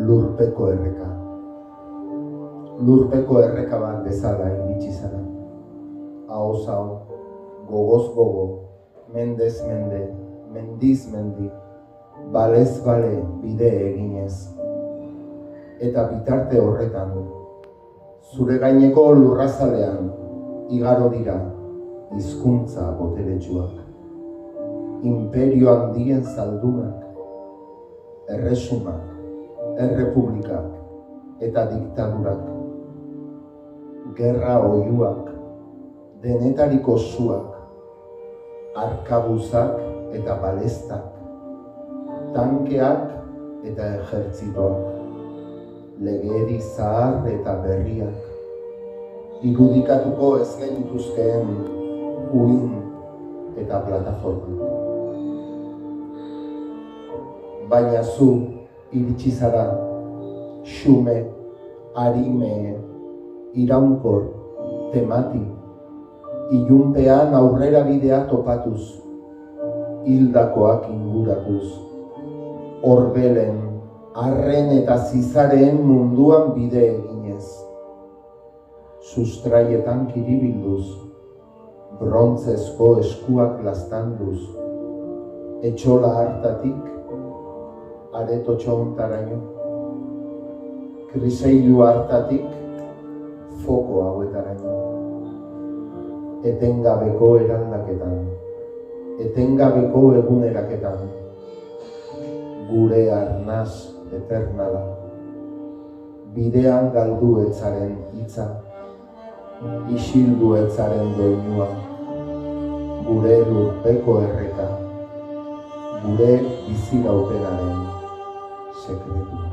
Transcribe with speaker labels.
Speaker 1: Lurpeko erreka. Lurpeko erreka bat bezala iritsi zara. Ahoz aho, gogoz gogo, mendez mende, mendiz mendi, balez bale bide eginez. Eta bitarte horretan, zure gaineko lurrazalean igaro dira hizkuntza boteretsuak, imperio handien zaldunak, erresumak, errepublikak eta diktadurak, gerra oihuak, denetariko zuak, arkabuzak eta balestak, tankeak eta ejertzitoak, legedi zahar eta berriak, irudikatuko ez genituzkeen uhin eta plataformak. Baina zu iritsi zara, xume, arime, iraunkor, temati, ilunpean aurrera bidea topatuz, hildakoak inguratuz, orbelen, arren eta zizaren munduan bide eginez, sustraietan kiribilduz, brontzezko eskuak lastanduz, etxola hartatik, areto txontaraino, kriseilu hartatik, foko hauetaraino, etengabeko eraldaketan, etengabeko eguneraketan, gure arnaz eternala, bidean galdu etzaren hitza, isildu etzaren doinua, gure lurpeko erreka, gure biziraupenaren sekretua.